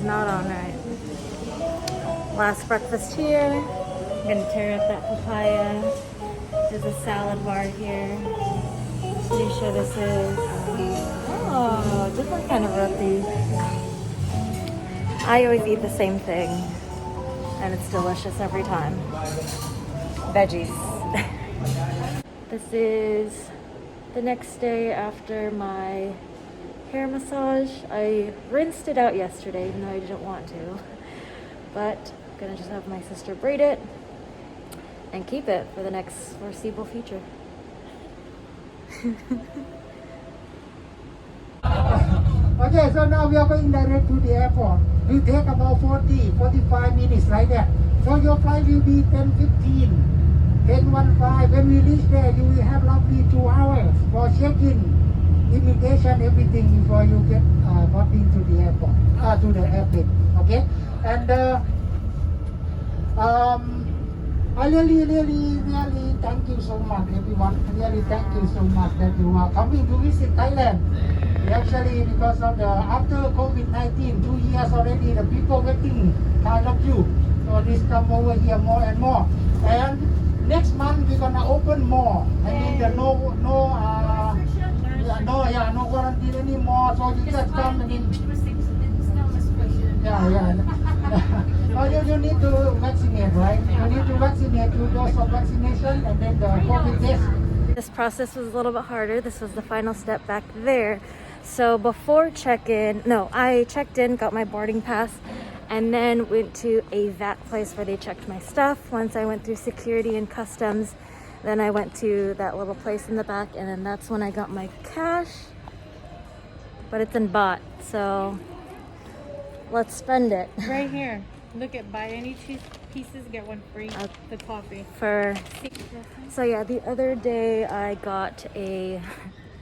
not on right. Last breakfast here. I'm gonna tear up that papaya. There's a salad bar here. Let me show this is. Oh, different kind of roti. I always eat the same thing, and it's delicious every time. Veggies. This is the next day after my hair massage. I rinsed it out yesterday, even though I didn't want to. But I'm gonna just have my sister braid it and keep it for the next foreseeable future. Okay, so now we are going direct to the airport. We take about 45 minutes right there. So your flight will be 10:15, 10:15. When we reach there, you will have roughly 2 hours for check-in, immigration, everything before you get boarding to the airport, to the airplane. Okay, and I really thank you so much, everyone. Really thank you so much that you are coming to visit Thailand. Actually, because of the after COVID-19, 2 years already, the people getting tired of you. So this come over here more and more. And next month we're gonna open more. I mean the no quarantine anymore. So you just come and Oh, you need to vaccinate, right? You need to vaccinate 2 doses of vaccination and then the COVID test. This process was a little bit harder. This was the final step back there. So before check-in, I checked in, got my boarding pass, and then went to a VAT place where they checked my stuff. Once I went through security and customs, then I went to that little place in the back, and then that's when I got my cash. But it's in baht, so let's spend it. Right here. Look at buy any pieces, get one free. The coffee. So yeah, the other day I got a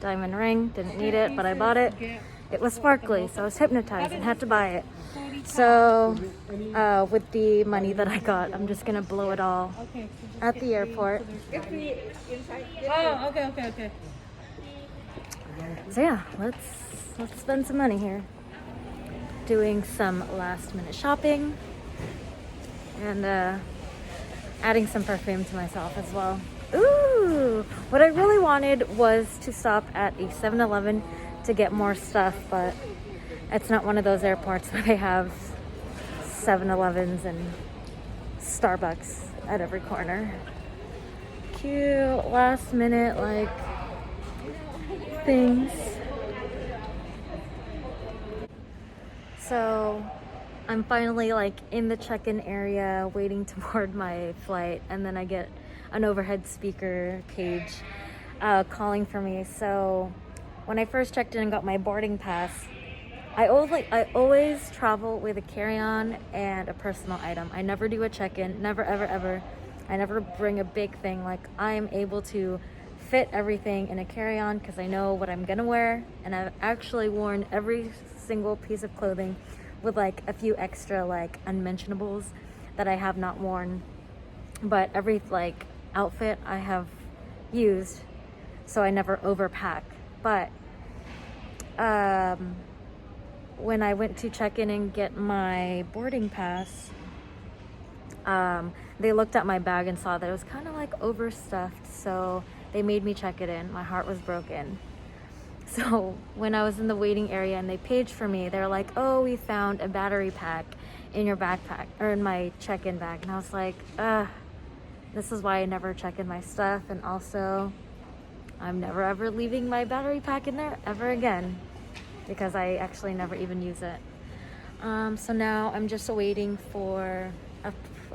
diamond ring. Didn't need it, but I bought it. It was sparkly, so I was hypnotized and had to buy it. So with the money that I got, I'm just gonna blow it all at the airport. Oh, okay. So yeah, let's spend some money here. Doing some last minute shopping and adding some perfume to myself as well. Ooh, what I really wanted was to stop at a 7-Eleven to get more stuff, but it's not one of those airports where they have 7-Elevens and Starbucks at every corner. Cute last minute like things. So I'm finally like in the check-in area waiting to board my flight, and then I get an overhead speaker page calling for me. So when I first checked in and got my boarding pass, I always travel with a carry-on and a personal item. I never do a check-in, never ever. I never bring a big thing. Like, I'm able to fit everything in a carry-on because I know what I'm gonna wear, and I've actually worn every single piece of clothing with like a few extra like unmentionables that I have not worn, but every like outfit I have used, so I never overpack. But when I went to check in and get my boarding pass, they looked at my bag and saw that it was kind of like overstuffed, so they made me check it in. My heart was broken. So when I was in the waiting area and they paged for me, they're like, oh, we found a battery pack in your backpack, or in my check-in bag. And I was like, this is why I never check in my stuff. And also, I'm never ever leaving my battery pack in there ever again, because I actually never even use it. So now I'm just waiting for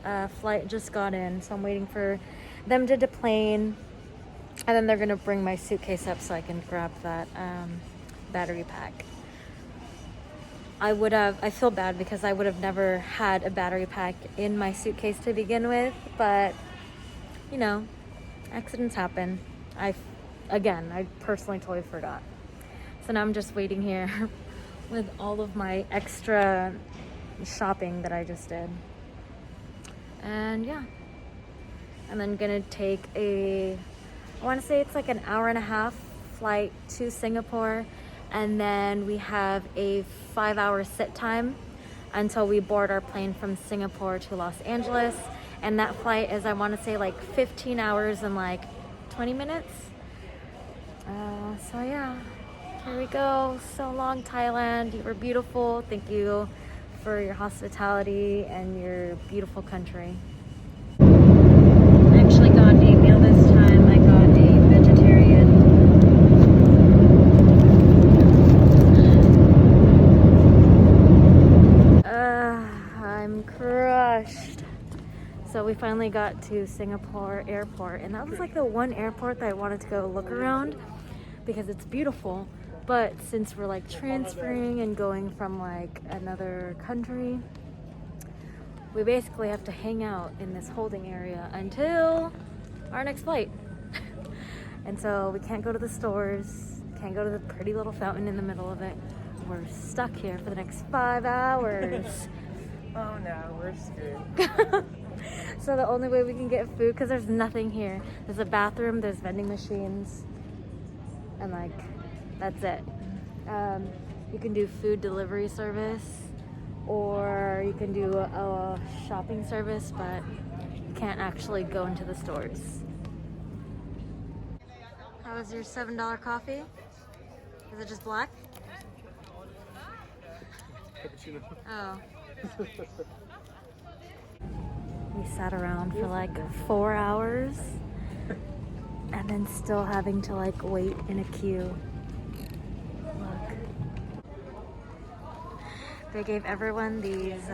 a flight just got in. So I'm waiting for them to deplane. And then they're gonna bring my suitcase up so I can grab that battery pack. I feel bad because I would have never had a battery pack in my suitcase to begin with, but you know, accidents happen. I personally totally forgot. So now I'm just waiting here with all of my extra shopping that I just did. And yeah, and then gonna take I want to say it's like an hour and a half flight to Singapore, and then we have a 5-hour sit time until we board our plane from Singapore to Los Angeles. And that flight is, I want to say, like 15 hours and like 20 minutes. So yeah, here we go. So long, Thailand. You were beautiful. Thank you for your hospitality and your beautiful country. I actually got a meal this time. I got a vegetarian. I'm crushed. So we finally got to Singapore airport, and that was like the one airport that I wanted to go look around because it's beautiful. But since we're like transferring and going from like another country, we basically have to hang out in this holding area until our next flight. And so we can't go to the stores, can't go to the pretty little fountain in the middle of it. We're stuck here for the next 5 hours. Oh no, we're screwed. So the only way we can get food, because there's nothing here. There's a bathroom, there's vending machines, and like, that's it. You can do food delivery service, or you can do a shopping service, but you can't actually go into the stores. How was your $7 coffee? Is it just black? Cappuccino. Oh. We sat around for like 4 hours and then still having to like wait in a queue. Look. They gave everyone these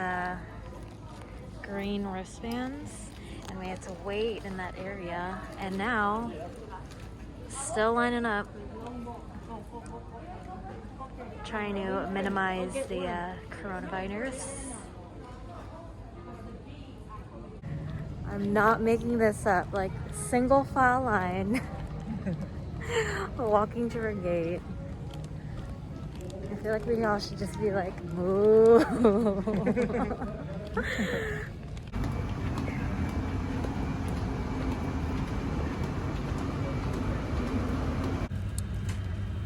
green wristbands and we had to wait in that area, and now still lining up, trying to minimize the coronavirus. I'm not making this up, like single file line, walking to our gate. I feel like we all should just be like, moo.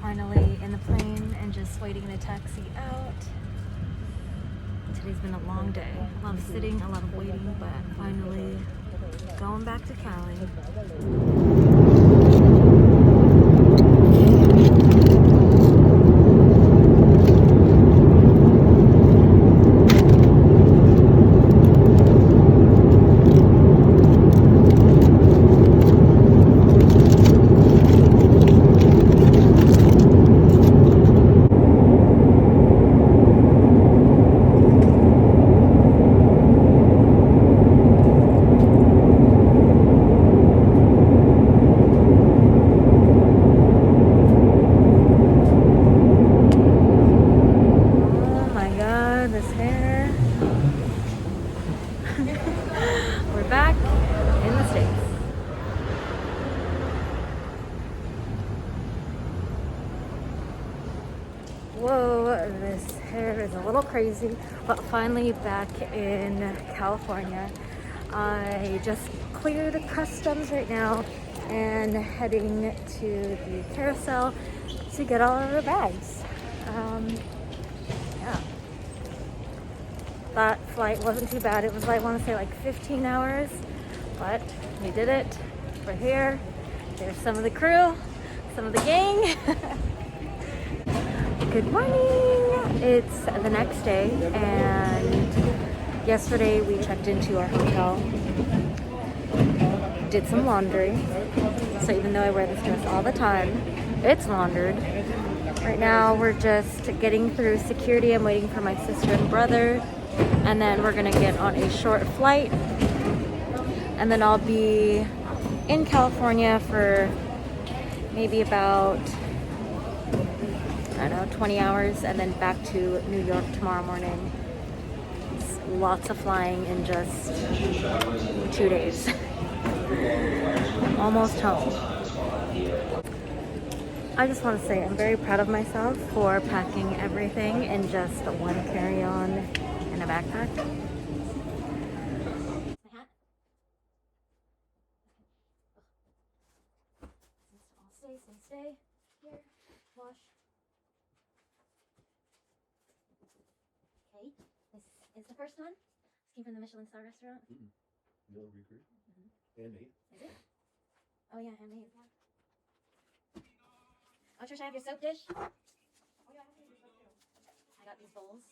Finally in the plane and just waiting in a taxi out. Today's been a long day. A lot of sitting, a lot of waiting, but finally going back to Cali. We're back in the States. Whoa, this hair is a little crazy, but finally back in California. I just cleared customs right now and heading to the carousel to get all of our bags. Yeah. That flight wasn't too bad. It was, I want to say, like 15 hours, but we did it. We're here. There's some of the crew, some of the gang. Good morning. It's the next day, and yesterday we checked into our hotel, did some laundry. So even though I wear this dress all the time, it's laundered. Right now we're just getting through security. I'm waiting for my sister and brother. And then we're gonna get on a short flight, and then I'll be in California for maybe about, I don't know, 20 hours, and then back to New York tomorrow morning. It's lots of flying in just 2 days. I'm almost home. I just want to say I'm very proud of myself for packing everything in just one carry-on and a backpack. My hat. Stay. Here, wash. Okay, this is the first one. This came from the Michelin star restaurant. No recruit. Handmade. Is it? Oh yeah, handmade. Oh, Trish, I have your soap dish. Oh yeah, I got these bowls.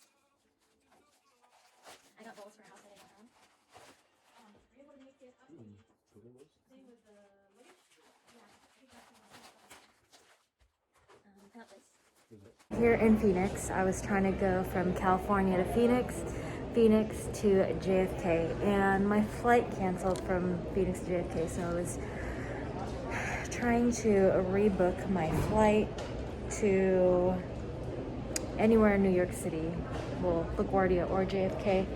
I got bowls for a house I didn't own. Were you able to make it up? Cooking bowls? Same with the luggage. I got this. Who's that? Here in Phoenix, I was trying to go from California to Phoenix to JFK, and my flight canceled from Phoenix to JFK, so I was trying to rebook my flight to anywhere in New York City, well, LaGuardia or JFK,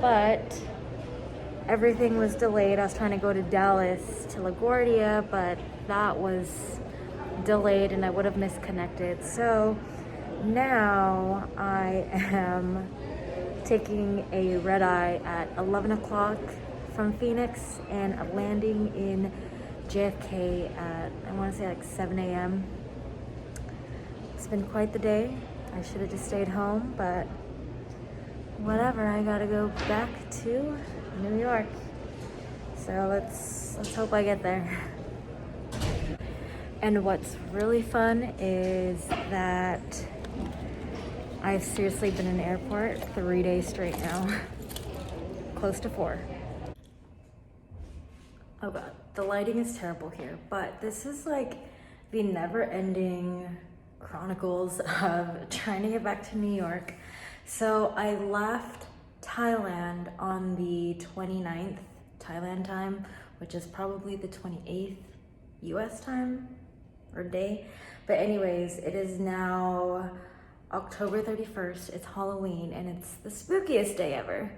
but everything was delayed. I was trying to go to Dallas to LaGuardia, but that was delayed and I would have misconnected. So now I am taking a red eye at 11 o'clock from Phoenix and landing in JFK at, I want to say like 7 a.m. It's been quite the day. I should have just stayed home, but whatever, I gotta go back to New York. So let's hope I get there. And what's really fun is that I've seriously been in the airport 3 days straight now. Close to 4. Oh god, the lighting is terrible here, but this is like the never-ending chronicles of trying to get back to New York. So I left Thailand on the 29th Thailand time, which is probably the 28th US time or day. But anyways, it is now October 31st. It's Halloween and it's the spookiest day ever.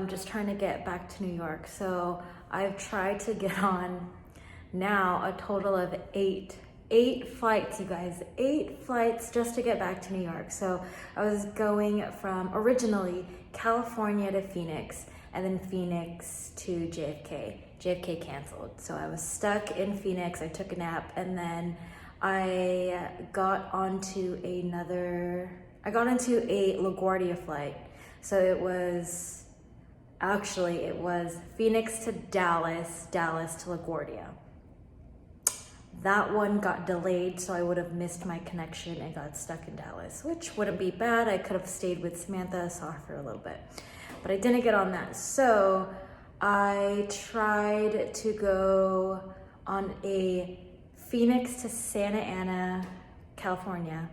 Just trying to get back to New York. So I've tried to get on now a total of eight flights, you guys, 8 flights just to get back to New York. So I was going from originally California to Phoenix and then Phoenix to JFK. JFK canceled. So I was stuck in Phoenix. I took a nap and then I got onto a LaGuardia flight. So it was Phoenix to Dallas, Dallas to LaGuardia. That one got delayed, so I would have missed my connection and got stuck in Dallas, which wouldn't be bad. I could have stayed with Samantha, saw her for a little bit, but I didn't get on that. So I tried to go on a Phoenix to Santa Ana, California,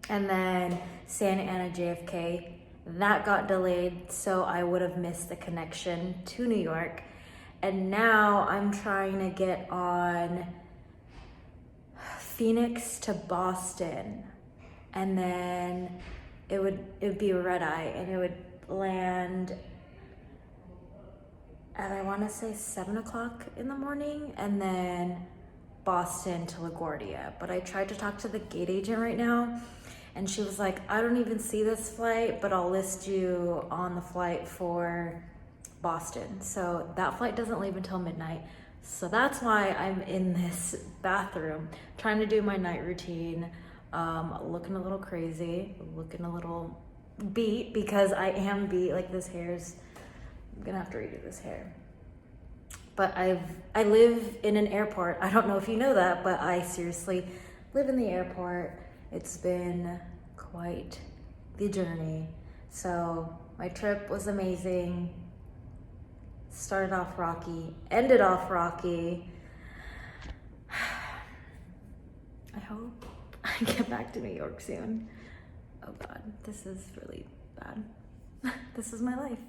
and then Santa Ana, JFK. That got delayed, so I would have missed the connection to New York. And now I'm trying to get on Phoenix to Boston, and then it would be a red eye, and it would land at, I want to say 7 o'clock in the morning, and then Boston to LaGuardia. But I tried to talk to the gate agent right now, and she was like, I don't even see this flight, but I'll list you on the flight for Boston. So that flight doesn't leave until midnight. So that's why I'm in this bathroom trying to do my night routine, looking a little crazy, looking a little beat, because I am beat. Like, this hair's, I'm gonna have to redo this hair. But I live in an airport. I don't know if you know that, but I seriously live in the airport. It's been quite the journey. So my trip was amazing. Started off rocky, ended off rocky. I hope I get back to New York soon. Oh God, this is really bad. This is my life.